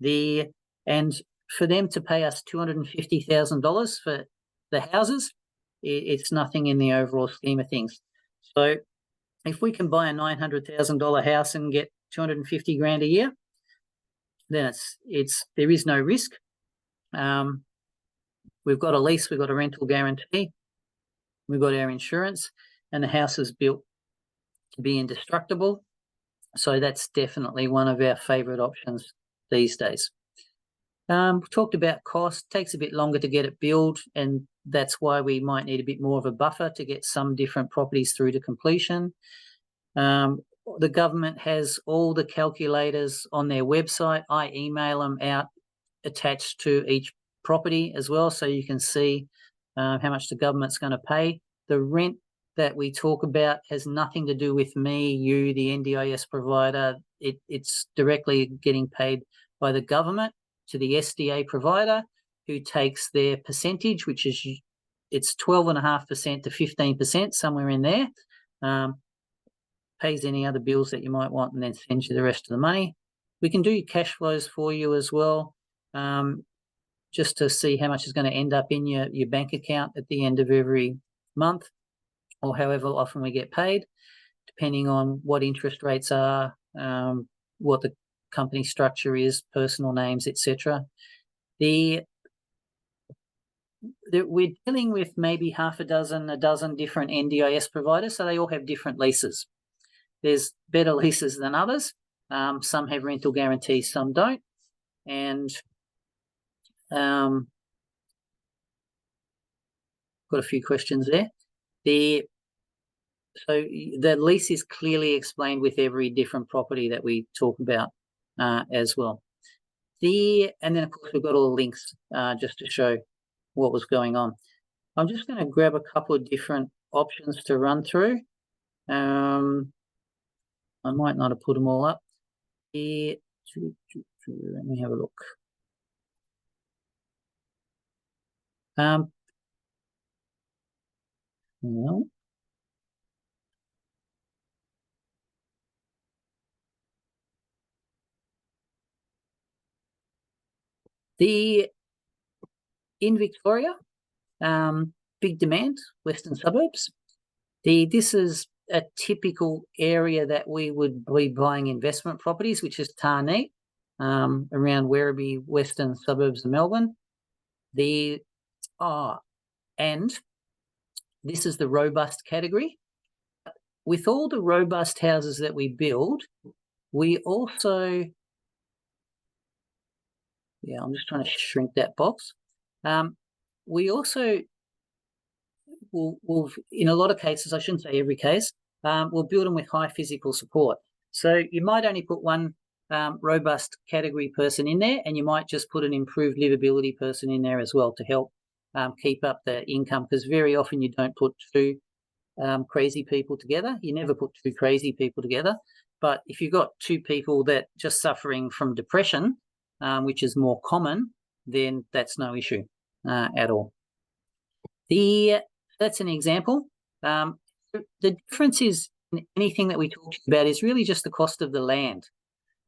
And for them to pay us $250,000 for the houses, it's nothing in the overall scheme of things. So if we can buy a $900,000 house and get 250 grand a year, then there is no risk. We've got a lease, we've got a rental guarantee, we've got our insurance, and the house is built to be indestructible. So that's definitely one of our favourite options these days. We talked about cost. Takes a bit longer to get it built, and that's why we might need a bit more of a buffer to get some different properties through to completion. The government has all the calculators on their website. I email them out attached to each property as well, so you can see how much the government's going to pay. The rent that we talk about has nothing to do with me, you, the NDIS provider. It's directly getting paid by the government to the SDA provider, who takes their percentage, which is it's 12.5% to 15%, somewhere in there. Pays any other bills that you might want, and then sends you the rest of the money. We can do cash flows for you as well, just to see how much is going to end up in your bank account at the end of every month, or however often we get paid, depending on what interest rates are, what the company structure is, personal names, etc. We're dealing with maybe a dozen different NDIS providers, so they all have different leases. There's better leases than others. Some have rental guarantees, some don't. And got a few questions there. So the lease is clearly explained with every different property that we talk about as well. And then, of course, we've got all the links just to show what was going on. I'm just going to grab a couple of different options to run through. I might not have put them all up here. Let me have a look. Well, in Victoria, big demand, western suburbs. This is a typical area that we would be buying investment properties, which is Tarneit, around Werribee, western suburbs of Melbourne. And this is the robust category. With all the robust houses that we build, we also, I'm just trying to shrink that box. We also will, in a lot of cases, I shouldn't say every case, we'll build them with high physical support. So you might only put one robust category person in there, and you might just put an improved livability person in there as well to help keep up the income, because very often you don't put two crazy people together. You never put two crazy people together. But if you've got two people that just suffering from depression, which is more common, then that's no issue at all. That's an example. The difference is in anything that we talk about is really just the cost of the land.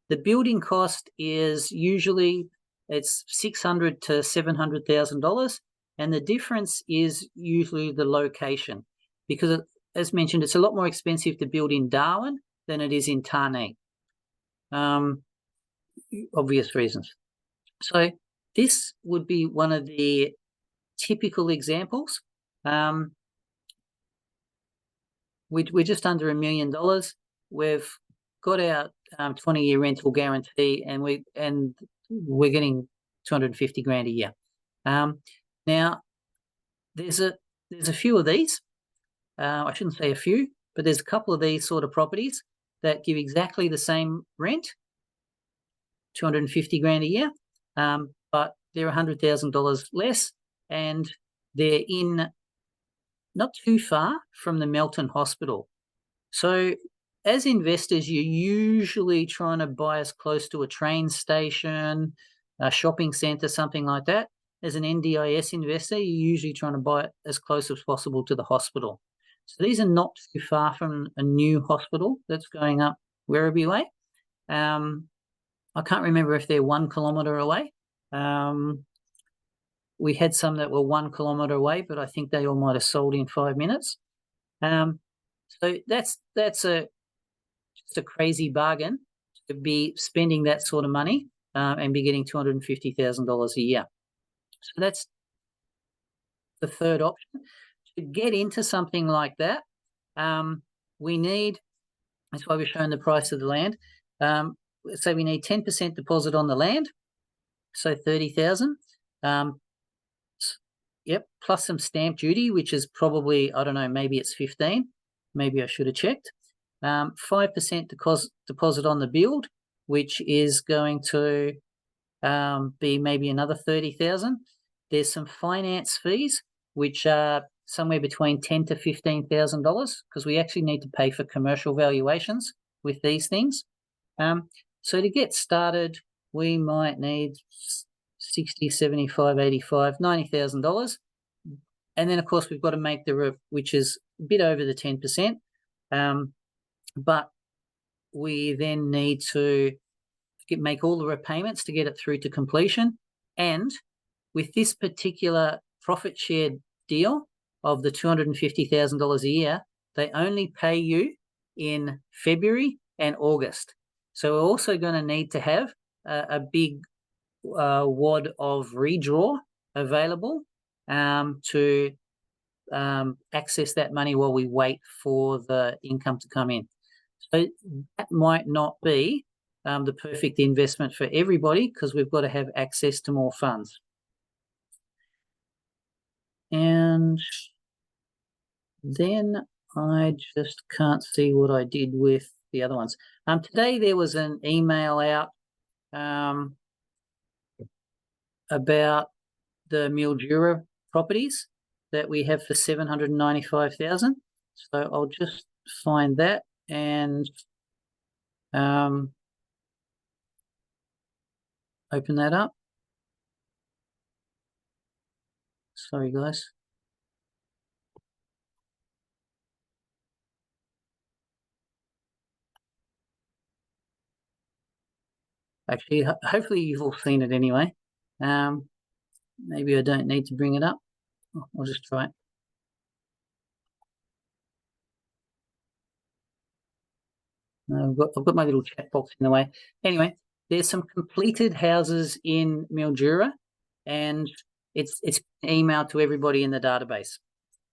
The building cost is usually it's $600,000 to $700,000, and the difference is usually the location, because as mentioned, it's a lot more expensive to build in Darwin than it is in Tarneit. Obvious reasons. So this would be one of the typical examples. We're just under $1 million. We've got our 20-year rental guarantee, and we're getting 250 grand a year. Now, there's a few of these. I shouldn't say a few, but there's a couple of these sort of properties that give exactly the same rent, 250 grand a year, but they're $100,000 less, and they're in not too far from the Melton Hospital. So as investors, you're usually trying to buy as close to a train station, a shopping centre, something like that. As an NDIS investor, you're usually trying to buy it as close as possible to the hospital. So these are not too far from a new hospital that's going up Werribee Way. I can't remember if they're 1 kilometre away. we had some that were 1 kilometre away, but I think they all might have sold in 5 minutes. So that's just a crazy bargain to be spending that sort of money and be getting $250,000 a year. So that's the third option. To get into something like that, we need, that's why we're showing the price of the land. Let's say we need 10% deposit on the land, so 30,000. Yep, plus some stamp duty, which is probably, I don't know, maybe it's 15. Maybe I should have checked. 5% deposit on the build, which is going to be maybe another 30,000. There's some finance fees, which are somewhere between $10,000 to $15,000, because we actually need to pay for commercial valuations with these things. So to get started, we might need $60,000, $75,000, $85,000, $90,000. And then, of course, we've got to make the roof, which is a bit over the 10%. But we then need to make all the repayments to get it through to completion. And with this particular profit share deal of the $250,000 a year, they only pay you in February and August. So we're also going to need to have a big wad of redraw available to access that money while we wait for the income to come in. So that might not be the perfect investment for everybody, because we've got to have access to more funds. And then I just can't see what I did with the other ones. Today there was an email out about the Mildura properties that we have for $795,000. So I'll just find that and open that up. Sorry, guys. Actually, hopefully you've all seen it anyway. Maybe I don't need to bring it up. I'll just try it. No, I've got my little chat box in the way. Anyway, there's some completed houses in Mildura, and it's emailed to everybody in the database.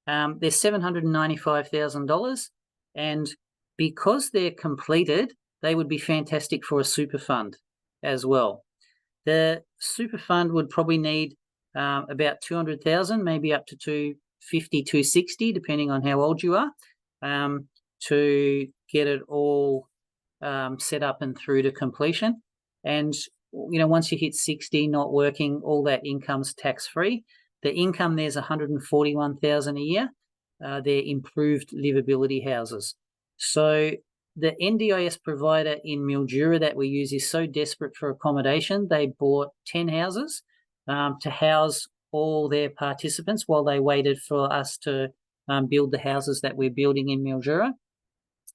They're $795,000, and because they're completed, they would be fantastic for a super fund as well. The super fund would probably need about 200,000, maybe up to 250, 260, depending on how old you are, to get it all set up and through to completion. And once you hit 60, not working, all that income's tax-free. The income there's $141,000 a year. They're improved livability houses. So the NDIS provider in Mildura that we use is so desperate for accommodation, they bought 10 houses to house all their participants while they waited for us to build the houses that we're building in Mildura.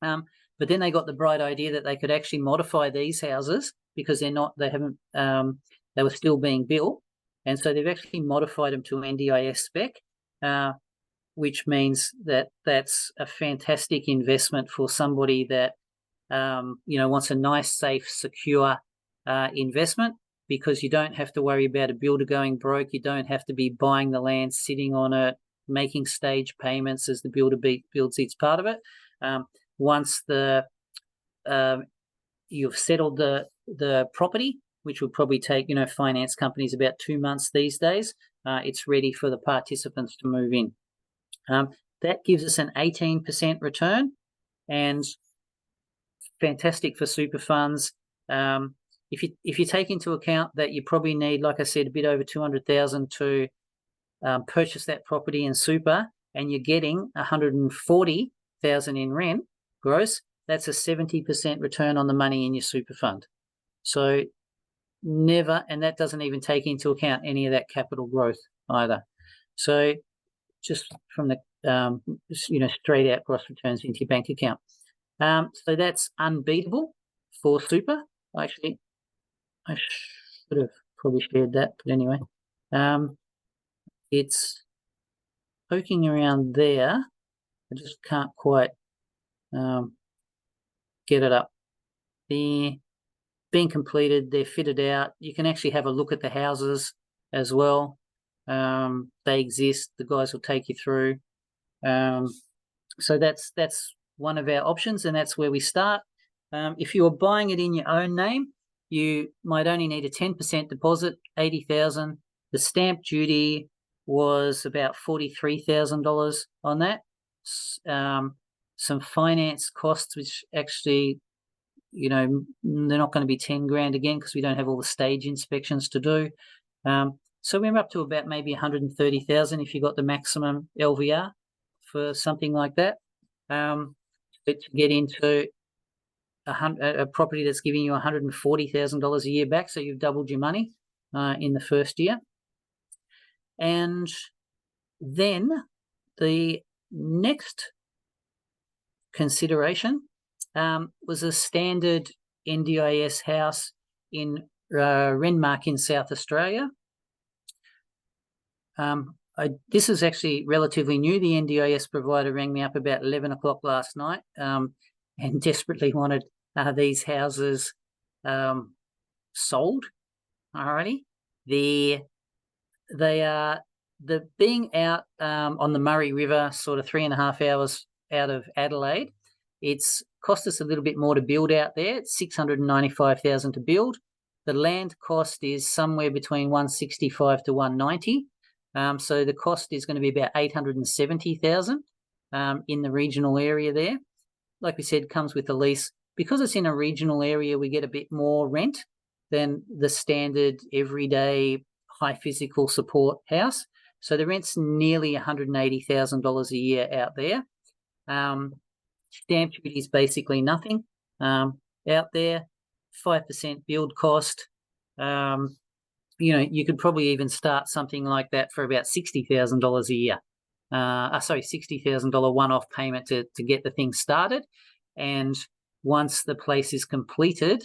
But then they got the bright idea that they could actually modify these houses, because they were still being built. And so they've actually modified them to NDIS spec, which means that that's a fantastic investment for somebody that, wants a nice, safe, secure investment, because you don't have to worry about a builder going broke. You don't have to be buying the land, sitting on it, making stage payments as the builder builds each part of it. Once you've settled the property, which will probably take finance companies about 2 months these days, it's ready for the participants to move in. That gives us an 18% return, and fantastic for super funds. If you take into account that you probably need, like I said, a bit over 200,000 to purchase that property in super, and you're getting 140,000 in rent gross, that's a 70% return on the money in your super fund. So never, and that doesn't even take into account any of that capital growth either. So just from the straight out gross returns into your bank account. So that's unbeatable for super. Actually, I should have probably shared that, but anyway. it's poking around there. I just can't quite get it up. They're being completed. They're fitted out. You can actually have a look at the houses as well. They exist. The guys will take you through. So that's one of our options, and that's where we start. If you are buying it in your own name, you might only need a 10% deposit, $80,000. The stamp duty was about $43,000 on that. Some finance costs, which actually, they're not going to be 10 grand again because we don't have all the stage inspections to do. So we're up to about maybe 130,000 if you got the maximum LVR for something like that. But to get into a property that's giving you $140,000 a year back, so you've doubled your money in the first year. And then the next consideration was a standard NDIS house in Renmark in South Australia. This is actually relatively new. The NDIS provider rang me up about 11 o'clock last night and desperately wanted these houses sold. Alrighty. They are being out on the Murray River, sort of 3.5 hours out of Adelaide. It's cost us a little bit more to build out there. It's $695,000 to build. The land cost is somewhere between $165 to $190. So the cost is going to be about $870,000 in the regional area there. Like we said, comes with a lease. Because it's in a regional area, we get a bit more rent than the standard everyday high physical support house. So the rent's nearly $180,000 a year out there. Stamp duty is basically nothing out there. 5% build cost. You could probably even start something like that for about $60,000 a year. $60,000 one-off payment to get the thing started. And once the place is completed,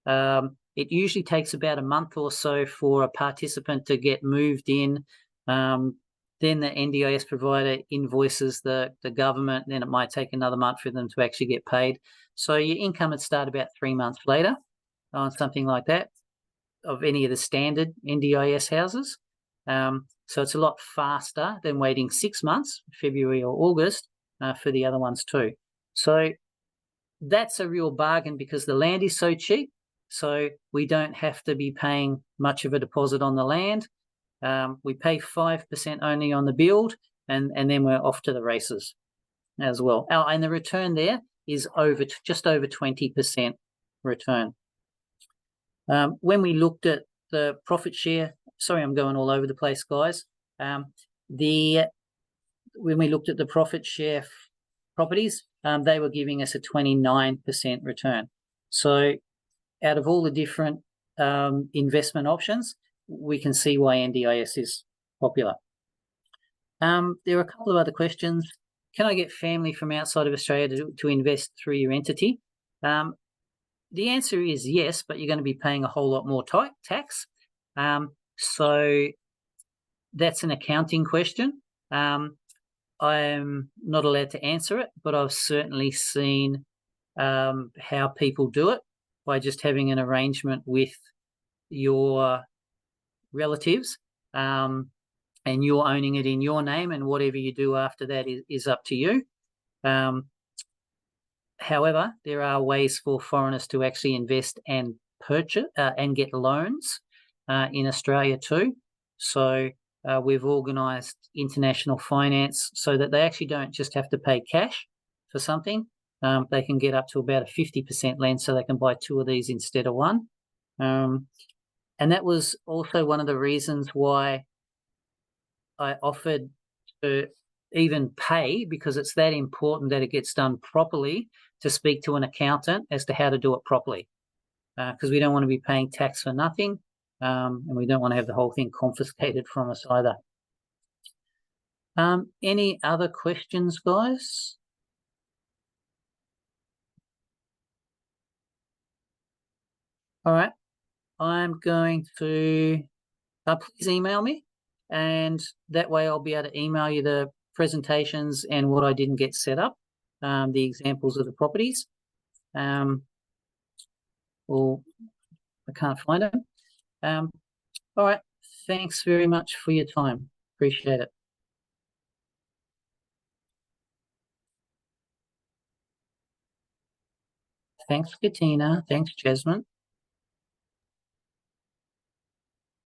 it usually takes about a month or so for a participant to get moved in. Then the NDIS provider invoices the government. Then it might take another month for them to actually get paid. So your income would start about 3 months later on something like that, of any of the standard NDIS houses. So it's a lot faster than waiting 6 months, February or August, for the other ones too. So that's a real bargain because the land is so cheap. So we don't have to be paying much of a deposit on the land. We pay 5% only on the build, and then we're off to the races as well. And the return there is just over 20% return. When we looked at the profit share, sorry, I'm going all over the place, guys. When we looked at the profit share properties, they were giving us a 29% return. So out of all the different investment options, we can see why NDIS is popular. There are a couple of other questions. Can I get family from outside of Australia to invest through your entity? The answer is yes, but you're going to be paying a whole lot more tax. So that's an accounting question. I'm not allowed to answer it, but I've certainly seen how people do it by just having an arrangement with your relatives and you're owning it in your name, and whatever you do after that is up to you. However, there are ways for foreigners to actually invest and purchase and get loans in Australia too. So we've organised international finance so that they actually don't just have to pay cash for something. They can get up to about a 50% lend, so they can buy 2 of these instead of 1. And that was also one of the reasons why I offered to even pay, because it's that important that it gets done properly, to speak to an accountant as to how to do it properly, because we don't want to be paying tax for nothing, and we don't want to have the whole thing confiscated from us either. Any other questions, guys? All right, I'm going to please email me and that way I'll be able to email you the presentations and what I didn't get set up, the examples of the properties. Well, I can't find them. All right. Thanks very much for your time. Appreciate it. Thanks, Katina. Thanks, Jasmine.